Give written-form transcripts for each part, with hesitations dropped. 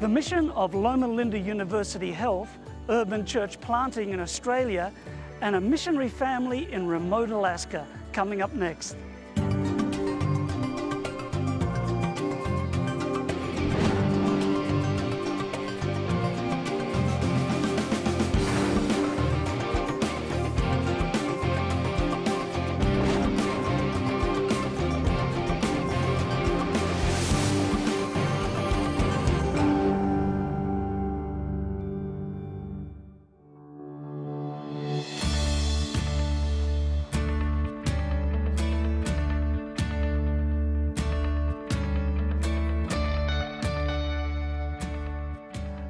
The mission of Loma Linda University Health, urban church planting in Australia, and a missionary family in remote Alaska, coming up next.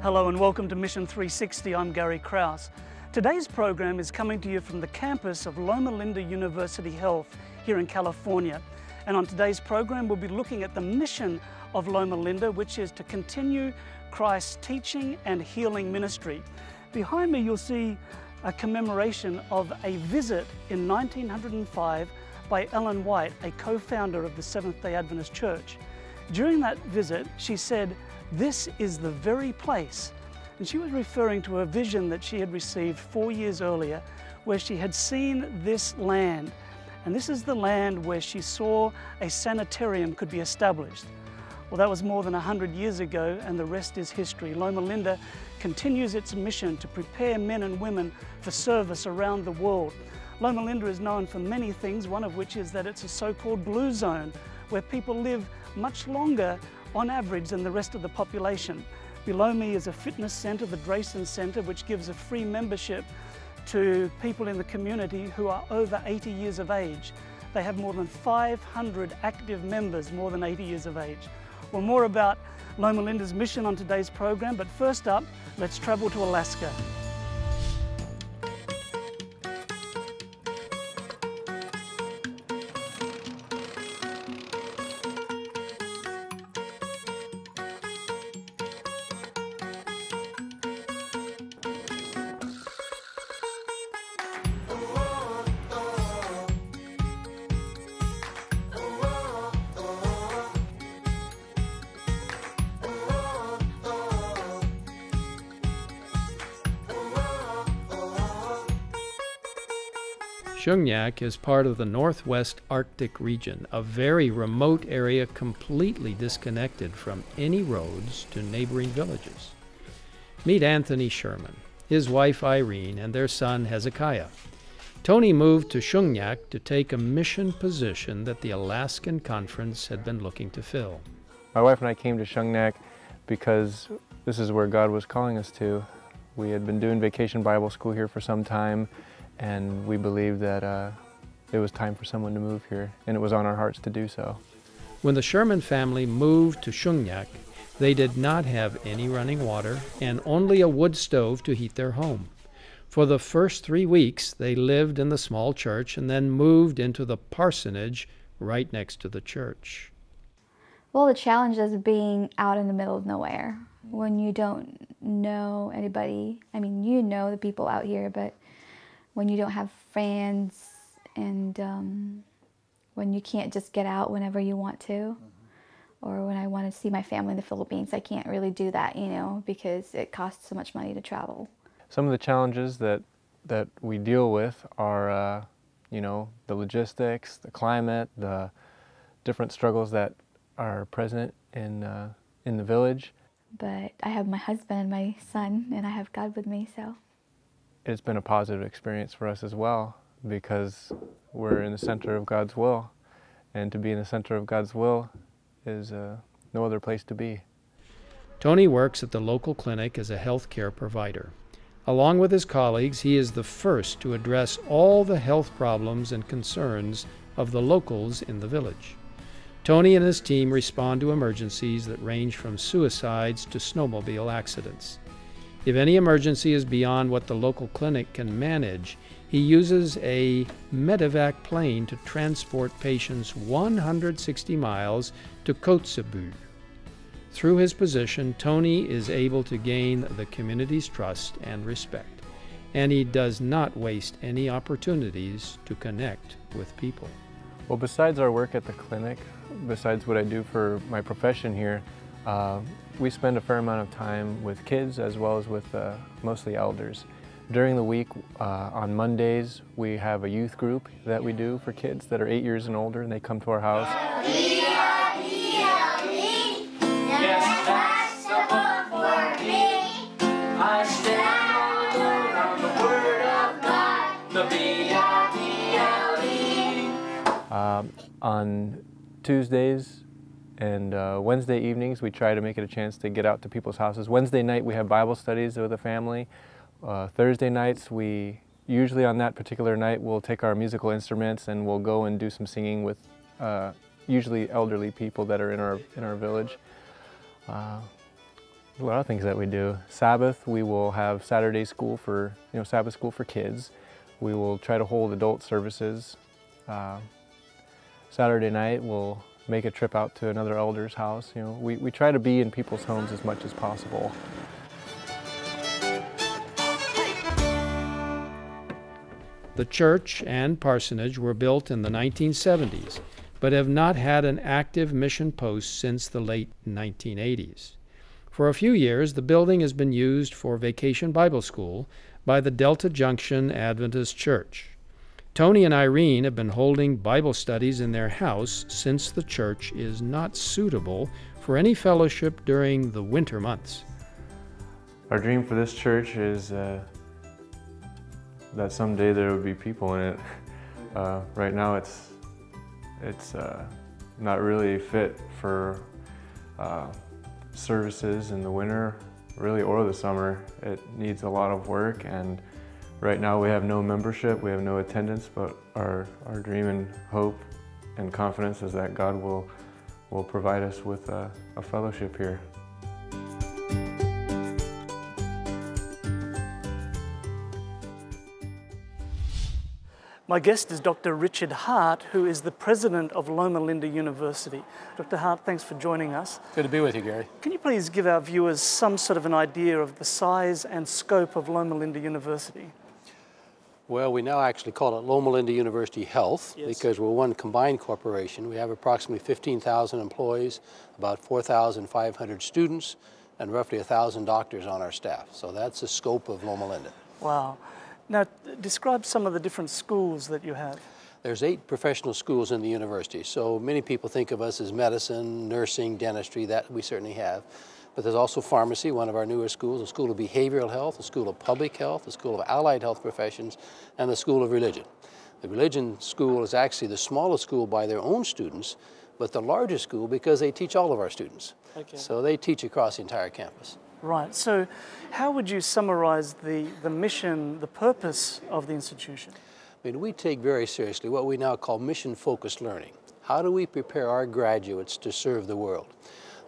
Hello and welcome to Mission 360. I'm Gary Krause. Today's program is coming to you from the campus of Loma Linda University Health here in California. And on today's program, we'll be looking at the mission of Loma Linda, which is to continue Christ's teaching and healing ministry. Behind me, you'll see a commemoration of a visit in 1905 by Ellen White, a co-founder of the Seventh-day Adventist Church. During that visit, she said, "This is the very place." And she was referring to a vision that she had received 4 years earlier where she had seen this land. And this is the land where she saw a sanitarium could be established. Well, that was more than 100 years ago, and the rest is history. Loma Linda continues its mission to prepare men and women for service around the world. Loma Linda is known for many things, one of which is that it's a so-called blue zone where people live much longer on average than the rest of the population. Below me is a fitness center, the Drayson Center, which gives a free membership to people in the community who are over 80 years of age. They have more than 500 active members, more than 80 years of age. Well, more about Loma Linda's mission on today's program, but first up, let's travel to Alaska. Shungnak is part of the Northwest Arctic region, a very remote area completely disconnected from any roads to neighboring villages. Meet Anthony Sherman, his wife Irene, and their son Hezekiah. Tony moved to Shungnak to take a mission position that the Alaskan Conference had been looking to fill. My wife and I came to Shungnak because this is where God was calling us to. We had been doing vacation Bible school here for some time, and we believed that it was time for someone to move here, and it was on our hearts to do so. When the Sherman family moved to Shungnak, they did not have any running water and only a wood stove to heat their home. For the first 3 weeks, they lived in the small church and then moved into the parsonage right next to the church. Well, the challenge is being out in the middle of nowhere when you don't know anybody. I mean, you know the people out here, but when you don't have friends and when you can't just get out whenever you want to, or when I want to see my family in the Philippines, I can't really do that, you know, because it costs so much money to travel. Some of the challenges that we deal with are, you know, the logistics, the climate, the different struggles that are present in the village. But I have my husband and my son, and I have God with me, so. It's been a positive experience for us as well, because we're in the center of God's will, and to be in the center of God's will is no other place to be. Tony works at the local clinic as a health care provider. Along with his colleagues, he is the first to address all the health problems and concerns of the locals in the village. Tony and his team respond to emergencies that range from suicides to snowmobile accidents. If any emergency is beyond what the local clinic can manage, he uses a medevac plane to transport patients 160 miles to Kotzebue. Through his position, Tony is able to gain the community's trust and respect, and he does not waste any opportunities to connect with people. Well, besides our work at the clinic, besides what I do for my profession here, We spend a fair amount of time with kids as well as with mostly elders. During the week, on Mondays, we have a youth group that we do for kids that are 8 years and older, and they come to our house. On Tuesdays and Wednesday evenings, we try to make it a chance to get out to people's houses. Wednesday night, we have Bible studies with the family. Thursday nights, we usually on that particular night, we'll take our musical instruments and we'll go and do some singing with usually elderly people that are in our village. What other things that we do? Sabbath, we will have Saturday school for, Sabbath school for kids. We will try to hold adult services. Saturday night, we'll make a trip out to another elder's house. We try to be in people's homes as much as possible. The church and parsonage were built in the 1970s, but have not had an active mission post since the late 1980s. For a few years, the building has been used for Vacation Bible School by the Delta Junction Adventist Church. Tony and Irene have been holding Bible studies in their house since the church is not suitable for any fellowship during the winter months. Our dream for this church is that someday there will be people in it. Right now it's not really fit for services in the winter, really, or the summer. It needs a lot of work, and right now we have no membership, we have no attendance, but our dream and hope and confidence is that God will provide us with a fellowship here. My guest is Dr. Richard Hart, who is the president of Loma Linda University. Dr. Hart, thanks for joining us. Good to be with you, Gary. Can you please give our viewers some sort of an idea of the size and scope of Loma Linda University? Well, we now actually call it Loma Linda University Health, yes, because we're one combined corporation. We have approximately 15,000 employees, about 4,500 students, and roughly 1,000 doctors on our staff. So that's the scope of Loma Linda. Wow. Now, describe some of the different schools that you have. There's 8 professional schools in the university, so many people think of us as medicine, nursing, dentistry, that we certainly have. But there's also pharmacy, one of our newer schools, a school of behavioral health, a school of public health, a school of allied health professions, and the school of religion. The religion school is actually the smallest school by their own students, but the largest school because they teach all of our students. Okay. So they teach across the entire campus. Right. So how would you summarize the mission, the purpose of the institution? I mean, we take very seriously what we now call mission-focused learning. How do we prepare our graduates to serve the world?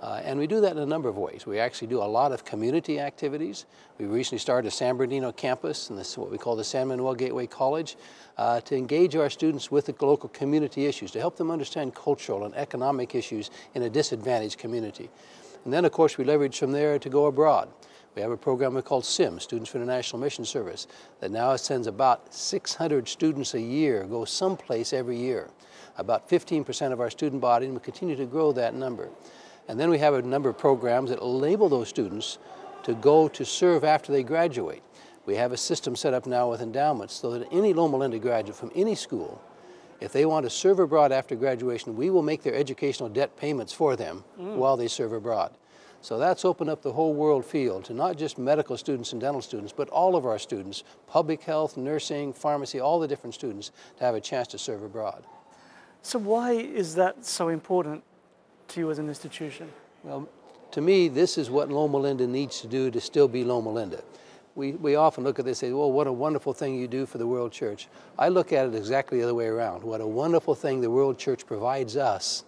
And we do that in a number of ways. We actually do a lot of community activities. We recently started a San Bernardino campus, and this is what we call the San Manuel Gateway College, to engage our students with the local community issues, to help them understand cultural and economic issues in a disadvantaged community. And then, of course, we leverage from there to go abroad. We have a program we call SIM, Students for International Mission Service, that now sends about 600 students a year, go someplace every year. About 15% of our student body, and we continue to grow that number. And then we have a number of programs that enable those students to go to serve after they graduate. We have a system set up now with endowments so that any Loma Linda graduate from any school, if they want to serve abroad after graduation, we will make their educational debt payments for them while they serve abroad. So that's opened up the whole world field to not just medical students and dental students, but all of our students, public health, nursing, pharmacy, all the different students, to have a chance to serve abroad. So why is that so important to you as an institution? Well, to me, this is what Loma Linda needs to do to still be Loma Linda. We often look at this and say, well, what a wonderful thing you do for the World Church. I look at it exactly the other way around. What a wonderful thing the World Church provides us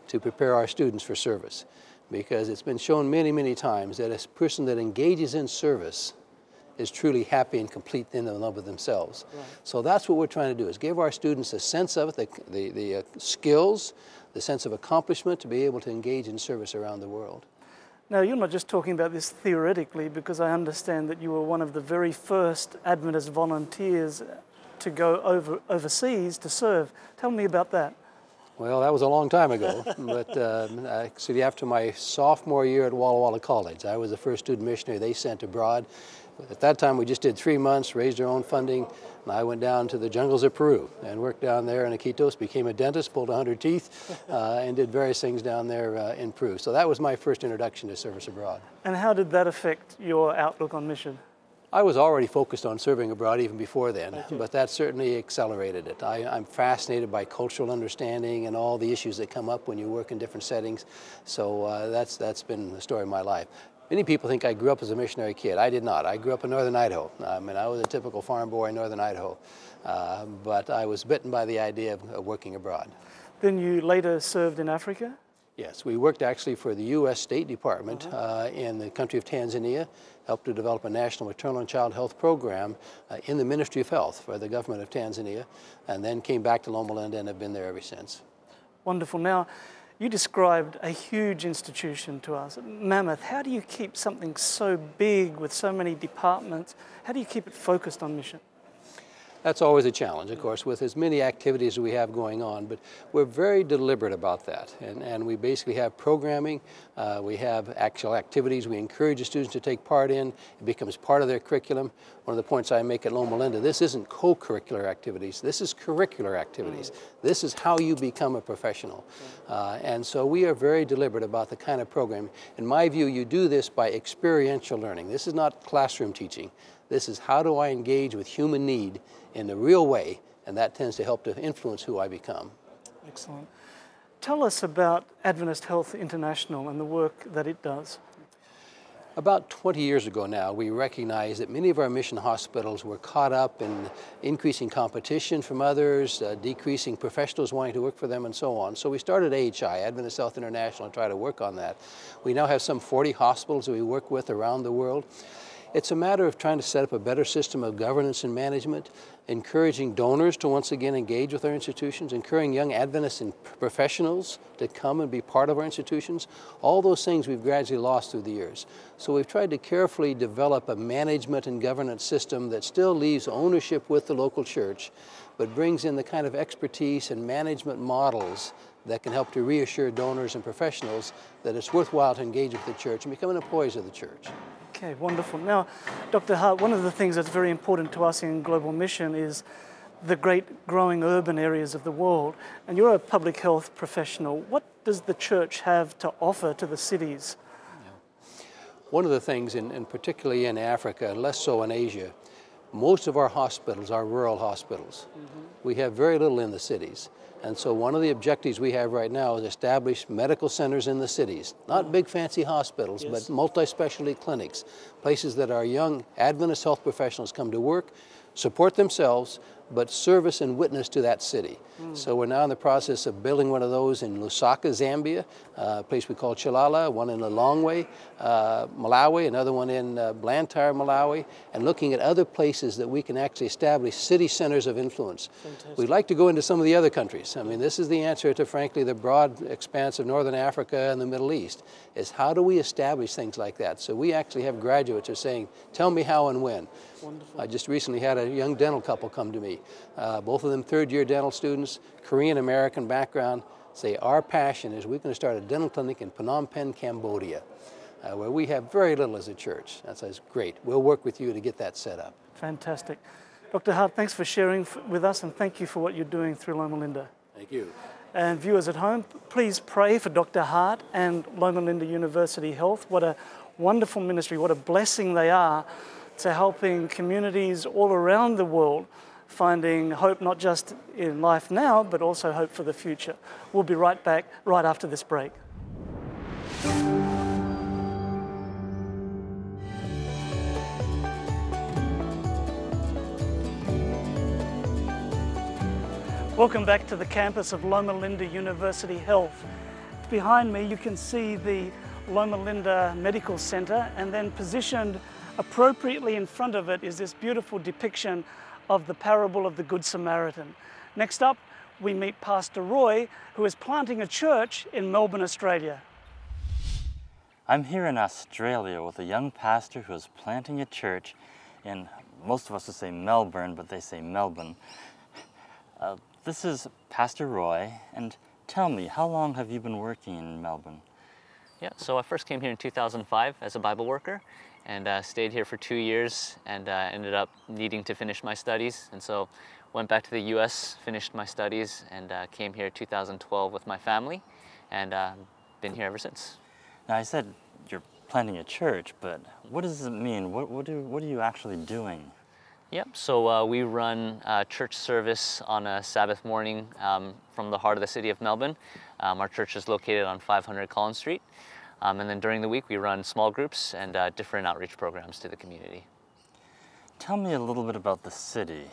to prepare our students for service. Because it's been shown many, many times that a person that engages in service is truly happy and complete in love with themselves. Right. So that's what we're trying to do, is give our students a sense of it, the skills, the sense of accomplishment to be able to engage in service around the world. Now, you're not just talking about this theoretically, because I understand that you were one of the very first Adventist volunteers to go overseas to serve. Tell me about that. Well, that was a long time ago, but actually after my sophomore year at Walla Walla College, I was the first student missionary they sent abroad. At that time, we just did 3 months, raised our own funding, and I went down to the jungles of Peru and worked down there in Iquitos, became a dentist, pulled 100 teeth, and did various things down there in Peru. So that was my first introduction to service abroad. And how did that affect your outlook on mission? I was already focused on serving abroad even before then, but that certainly accelerated it. I'm fascinated by cultural understanding and all the issues that come up when you work in different settings. So that's been the story of my life. Many people think I grew up as a missionary kid. I did not. I grew up in northern Idaho. I mean, I was a typical farm boy in northern Idaho, but I was bitten by the idea of working abroad. Then you later served in Africa? Yes, we worked actually for the U.S. State Department in the country of Tanzania, helped to develop a national maternal and child health program in the Ministry of Health for the government of Tanzania, and then came back to Loma Linda and have been there ever since. Wonderful. Now, you described a huge institution to us, mammoth. How do you keep something so big with so many departments? How do you keep it focused on mission? That's always a challenge, of course, with as many activities as we have going on, but we're very deliberate about that. And we basically have programming, we have actual activities we encourage the students to take part in. It becomes part of their curriculum. One of the points I make at Loma Linda, this isn't co-curricular activities, this is curricular activities. This is how you become a professional. And so we are very deliberate about the kind of program. In my view, you do this by experiential learning. This is not classroom teaching. This is how do I engage with human need in a real way, and that tends to help to influence who I become. Excellent. Tell us about Adventist Health International and the work that it does. About 20 years ago now, we recognized that many of our mission hospitals were caught up in increasing competition from others, decreasing professionals wanting to work for them, and so on. So we started AHI, Adventist Health International, to try to work on that. We now have some 40 hospitals that we work with around the world. It's a matter of trying to set up a better system of governance and management, encouraging donors to once again engage with our institutions, encouraging young Adventists and professionals to come and be part of our institutions. All those things we've gradually lost through the years. So we've tried to carefully develop a management and governance system that still leaves ownership with the local church, but brings in the kind of expertise and management models that can help to reassure donors and professionals that it's worthwhile to engage with the church and become employees of the church. Okay, wonderful. Now, Dr. Hart, one of the things that's very important to us in Global Mission is the great growing urban areas of the world. And you're a public health professional. What does the church have to offer to the cities? One of the things, and particularly in Africa, and less so in Asia, most of our hospitals are rural hospitals. We have very little in the cities. And so one of the objectives we have right now is establish medical centers in the cities. Not big fancy hospitals, but multi-specialty clinics. Places that our young Adventist health professionals come to work, support themselves, but service and witness to that city. So we're now in the process of building one of those in Lusaka, Zambia, a place we call Chilala, one in Lilongwe, Malawi, another one in Blantyre, Malawi, and looking at other places that we can actually establish city centers of influence. Fantastic. We'd like to go into some of the other countries. I mean, this is the answer to, frankly, the broad expanse of Northern Africa and the Middle East, is how do we establish things like that? So we actually have graduates who are saying, tell me how and when. Wonderful. I just recently had a young dental couple come to me. Both of them third-year dental students, Korean-American background, say our passion is we're going to start a dental clinic in Phnom Penh, Cambodia, where we have very little as a church. That says, great, we'll work with you to get that set up. Fantastic. Dr. Hart, thanks for sharing with us, and thank you for what you're doing through Loma Linda. Thank you. And viewers at home, please pray for Dr. Hart and Loma Linda University Health. What a wonderful ministry, what a blessing they are to helping communities all around the world finding hope not just in life now, but also hope for the future. We'll be right back right after this break. Welcome back to the campus of Loma Linda University Health. Behind me you can see the Loma Linda Medical Center, and then positioned appropriately in front of it is this beautiful depiction of the parable of the Good Samaritan. Next up, we meet Pastor Roy, who is planting a church in Melbourne, Australia. I'm here in Australia with a young pastor who is planting a church in, most of us would say Melbourne, but they say Melbourne. This is Pastor Roy, and tell me, how long have you been working in Melbourne? Yeah, so I first came here in 2005 as a Bible worker and stayed here for 2 years and ended up needing to finish my studies. And so went back to the US, finished my studies, and came here in 2012 with my family, and been here ever since. Now, I said you're planting a church, but what does it mean? What are you actually doing? Yep, so we run a church service on a Sabbath morning from the heart of the city of Melbourne. Our church is located on 500 Collins Street. And then during the week we run small groups and different outreach programs to the community. Tell me a little bit about the city.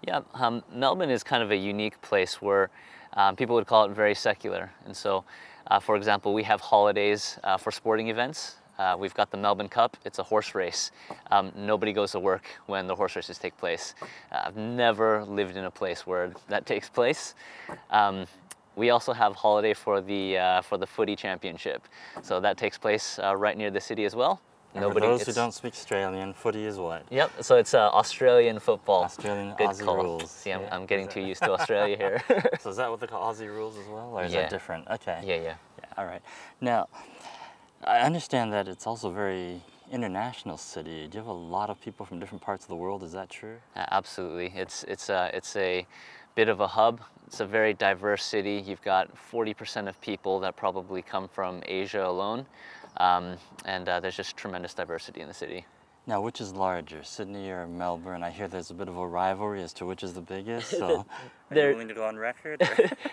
Yeah, Melbourne is kind of a unique place where people would call it very secular. And so, for example, we have holidays for sporting events. We've got the Melbourne Cup. It's a horse race. Nobody goes to work when the horse races take place. I've never lived in a place where that takes place. We also have holiday for the footy championship. So that takes place right near the city as well. And for those who don't speak Australian, footy is what? Yep, so it's Australian football. Australian Good Aussie call. rules. See, I'm getting too used to Australia here. So is that what they call Aussie rules as well, or is Yeah. that different? Okay. Yeah. All right. Now, I understand that it's also a very international city. Do you have a lot of people from different parts of the world? Is that true? Absolutely. It's a bit of a hub. It's a very diverse city. You've got 40% of people that probably come from Asia alone, and there's just tremendous diversity in the city. Now, which is larger, Sydney or Melbourne? I hear there's a bit of a rivalry as to which is the biggest. So, are you willing to go on record?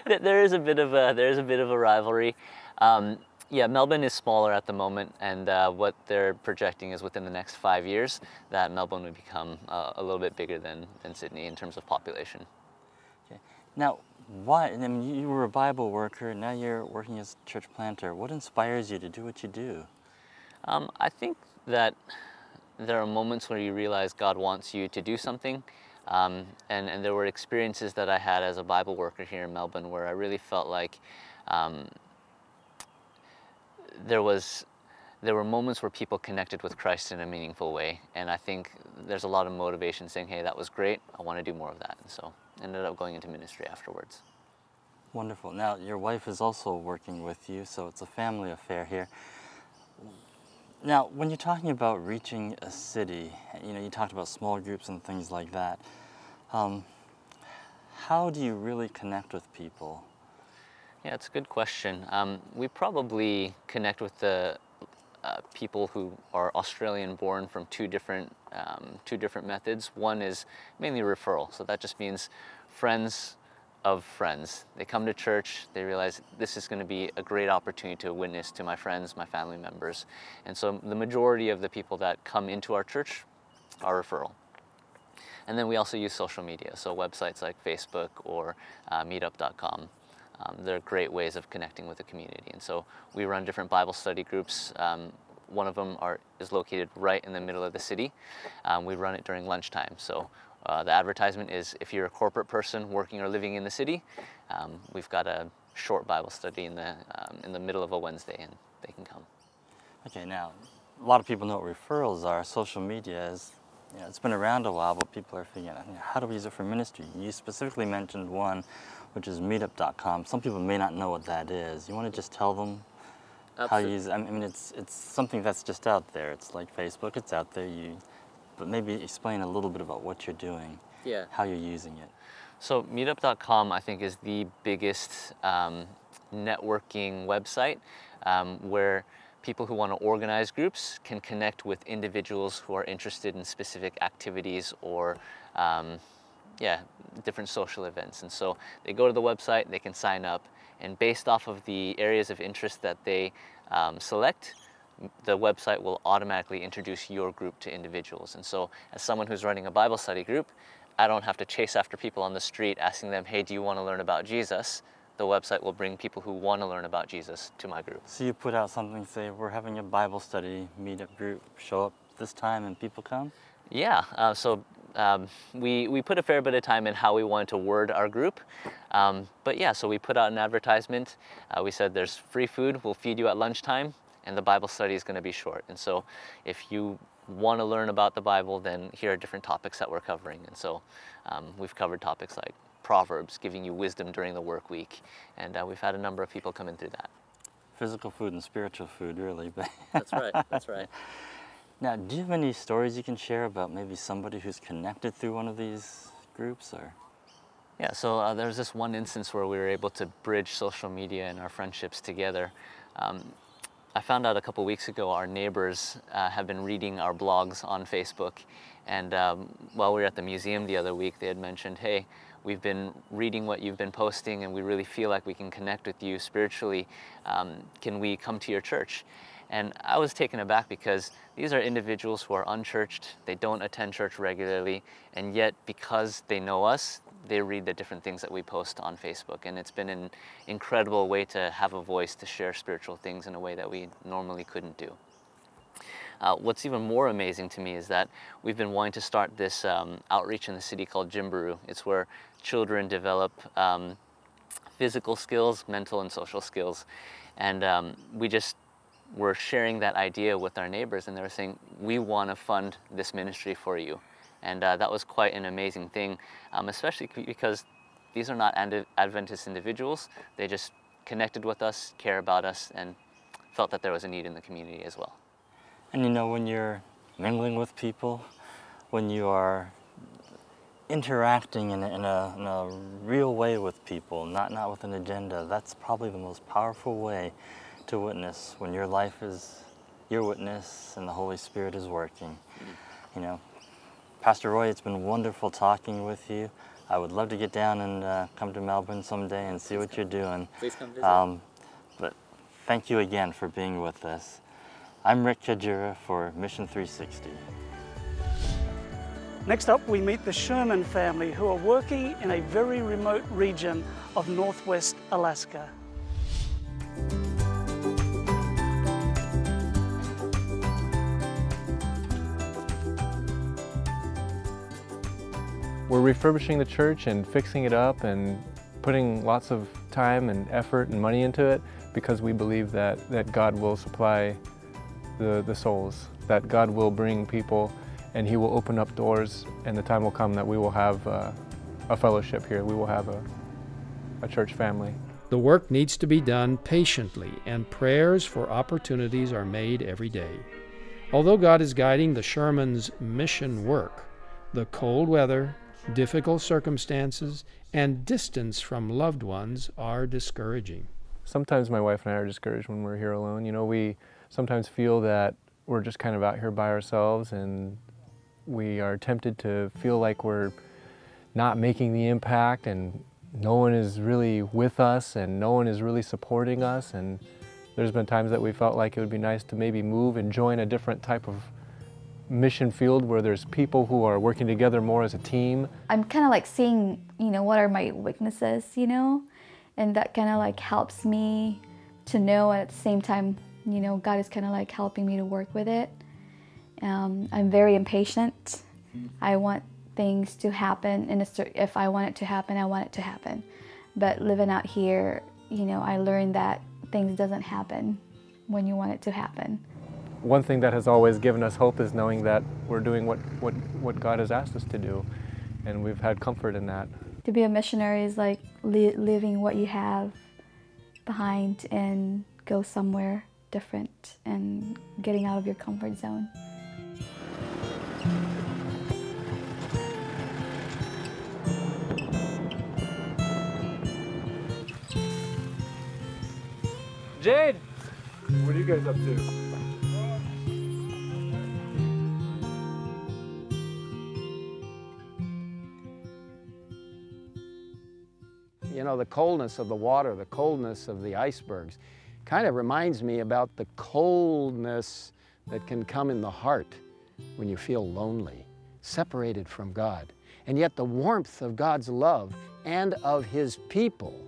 There is a bit of a rivalry. Yeah, Melbourne is smaller at the moment, and what they're projecting is within the next 5 years that Melbourne would become a little bit bigger than Sydney in terms of population. Okay. Now, why? I mean, you were a Bible worker. Now you're working as a church planter. What inspires you to do what you do? I think that there are moments where you realize God wants you to do something, and there were experiences that I had as a Bible worker here in Melbourne where I really felt like there were moments where people connected with Christ in a meaningful way, and I think there's a lot of motivation saying, hey, that was great, I want to do more of that, and so ended up going into ministry afterwards. Wonderful. Now, your wife is also working with you, so it's a family affair here. Now, when you're talking about reaching a city, you talked about small groups and things like that. How do you really connect with people? Yeah, it's a good question. We probably connect with the people who are Australian born from two different methods. One is mainly referral, so that just means friends of friends. They come to church, they realize this is going to be a great opportunity to witness to my friends, my family members. And so the majority of the people that come into our church are referral. And then we also use social media, so websites like Facebook or meetup.com. They're great ways of connecting with the community. And so we run different Bible study groups. One of them is located right in the middle of the city. We run it during lunchtime. So the advertisement is if you're a corporate person working or living in the city, we've got a short Bible study in the middle of a Wednesday, and they can come. Okay, now, a lot of people know what referrals are. Social media is, it's been around a while, but people are figuring out, how do we use it for ministry? You specifically mentioned one, which is meetup.com. Some people may not know what that is. You want to just tell them how you use it? I mean, it's something that's just out there. It's like Facebook, it's out there. But maybe explain a little bit about what you're doing, how you're using it. So meetup.com, I think, is the biggest networking website where people who want to organize groups can connect with individuals who are interested in specific activities or different social events. And so they go to the website, they can sign up, and based off of the areas of interest that they select, the website will automatically introduce your group to individuals. And so as someone who's running a Bible study group, I don't have to chase after people on the street asking them, hey, do you want to learn about Jesus? The website will bring people who want to learn about Jesus to my group. So you put out something, say, we're having a Bible study meetup group, show up this time and people come? Yeah, we put a fair bit of time in how we wanted to word our group. But yeah, so we put out an advertisement. We said there's free food, we'll feed you at lunchtime, and the Bible study is going to be short. And so if you want to learn about the Bible, then here are different topics that we're covering. And so we've covered topics like Proverbs, giving you wisdom during the work week. And we've had a number of people come in through that. Physical food and spiritual food, really. That's right, that's right. Now, do you have any stories you can share about maybe somebody who's connected through one of these groups, or? Yeah, so there was this one instance where we were able to bridge social media and our friendships together. I found out a couple weeks ago our neighbors have been reading our blogs on Facebook, and while we were at the museum the other week, they had mentioned, hey, we've been reading what you've been posting and we really feel like we can connect with you spiritually. Can we come to your church? And I was taken aback because these are individuals who are unchurched, they don't attend church regularly, and yet because they know us, they read the different things that we post on Facebook. And it's been an incredible way to have a voice to share spiritual things in a way that we normally couldn't do. What's even more amazing to me is that we've been wanting to start this outreach in the city called Jimbaru. It's where children develop physical skills, mental and social skills. And we're sharing that idea with our neighbors, and they were saying, we want to fund this ministry for you. And that was quite an amazing thing, especially because these are not Adventist individuals. They just connected with us, care about us, and felt that there was a need in the community as well. And you know, when you're mingling with people, when you are interacting in a real way with people, not with an agenda, that's probably the most powerful way to witness, when your life is your witness and the Holy Spirit is working. You know, Pastor Roy, it's been wonderful talking with you. I would love to get down and come to Melbourne someday and see what you're doing. Please come visit. But thank you again for being with us. I'm Rick Kajura for Mission 360. Next up, we meet the Sherman family, who are working in a very remote region of northwest Alaska. We're refurbishing the church and fixing it up and putting lots of time and effort and money into it because we believe that God will supply the souls, that God will bring people and He will open up doors, and the time will come that we will have a fellowship here. We will have a church family. The work needs to be done patiently, and prayers for opportunities are made every day. Although God is guiding the Shermans' mission work, the cold weather, difficult circumstances, and distance from loved ones are discouraging. Sometimes my wife and I are discouraged when we're here alone. You know, we sometimes feel that we're just kind of out here by ourselves, and we are tempted to feel like we're not making the impact, and no one is really with us, and no one is really supporting us. And there's been times that we felt like it would be nice to maybe move and join a different type of mission field where there's people who are working together more as a team. I'm kind of like seeing, what are my weaknesses, and that kind of like helps me to know, and at the same time, God is kind of like helping me to work with it. I'm very impatient. I want things to happen, and if I want it to happen, I want it to happen. But living out here, I learned that things doesn't happen when you want it to happen. One thing that has always given us hope is knowing that we're doing what God has asked us to do, and we've had comfort in that. To be a missionary is like leaving what you have behind and go somewhere different and getting out of your comfort zone. Jade, what are you guys up to? The coldness of the water, the coldness of the icebergs, kind of reminds me about the coldness that can come in the heart when you feel lonely, separated from God. And yet the warmth of God's love and of His people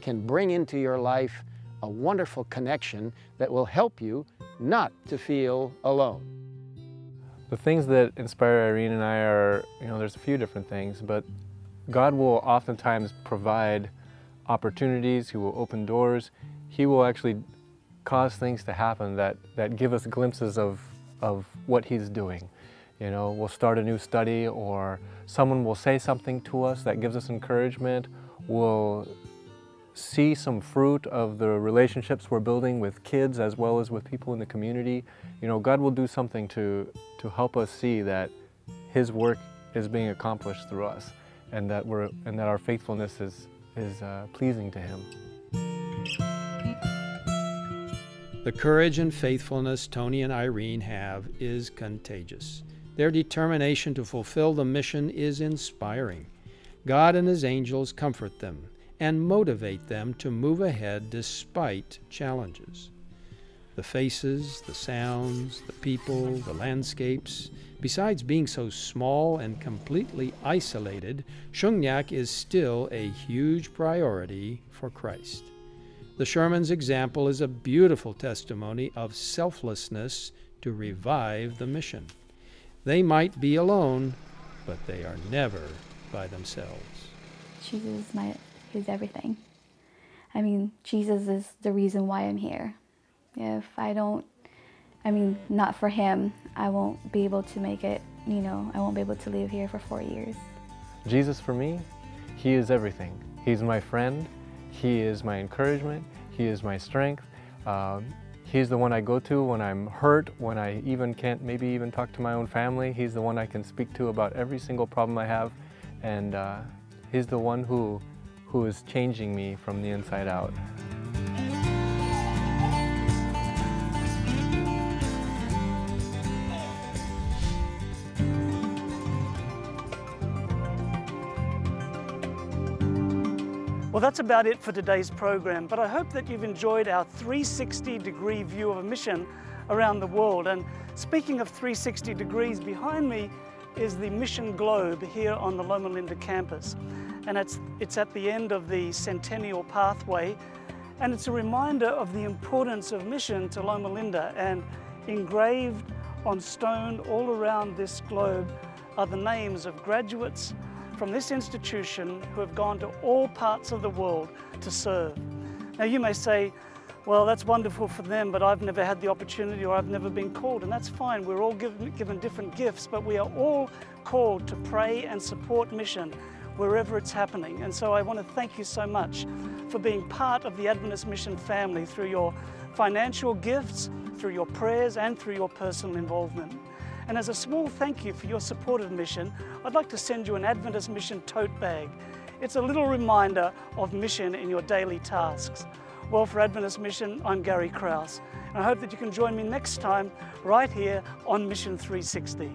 can bring into your life a wonderful connection that will help you not to feel alone. The things that inspire Irene and I are, there's a few different things, but God will oftentimes provide opportunities. He will open doors. He will actually cause things to happen that give us glimpses of what He's doing. You know, we'll start a new study, or someone will say something to us that gives us encouragement. We'll see some fruit of the relationships we're building with kids as well as with people in the community. You know, God will do something to help us see that His work is being accomplished through us, and that our faithfulness is pleasing to Him. The courage and faithfulness Tony and Irene have is contagious. Their determination to fulfill the mission is inspiring. God and His angels comfort them and motivate them to move ahead despite challenges. The faces, the sounds, the people, the landscapes, besides being so small and completely isolated, Shungnak is still a huge priority for Christ. The Sherman's example is a beautiful testimony of selflessness to revive the mission. They might be alone, but they are never by themselves. Jesus is everything. I mean, Jesus is the reason why I'm here. If I don't, not for Him, I won't be able to make it, I won't be able to live here for 4 years. Jesus for me, He is everything. He's my friend, He is my encouragement, He is my strength. He's the one I go to when I'm hurt, when I even can't maybe even talk to my own family. He's the one I can speak to about every single problem I have, and He's the one who is changing me from the inside out. Well, that's about it for today's program, but I hope that you've enjoyed our 360-degree view of a mission around the world. And speaking of 360 degrees, behind me is the mission globe here on the Loma Linda campus. And it's at the end of the Centennial Pathway, and it's a reminder of the importance of mission to Loma Linda. And engraved on stone all around this globe are the names of graduates from this institution who have gone to all parts of the world to serve. Now you may say, well, that's wonderful for them, but I've never had the opportunity, or I've never been called, and that's fine. We're all given different gifts, but we are all called to pray and support mission wherever it's happening. And so I want to thank you so much for being part of the Adventist mission family through your financial gifts, through your prayers, and through your personal involvement. And as a small thank you for your support of mission, I'd like to send you an Adventist Mission tote bag. It's a little reminder of mission in your daily tasks. Well, for Adventist Mission, I'm Gary Krause, and I hope that you can join me next time right here on Mission 360.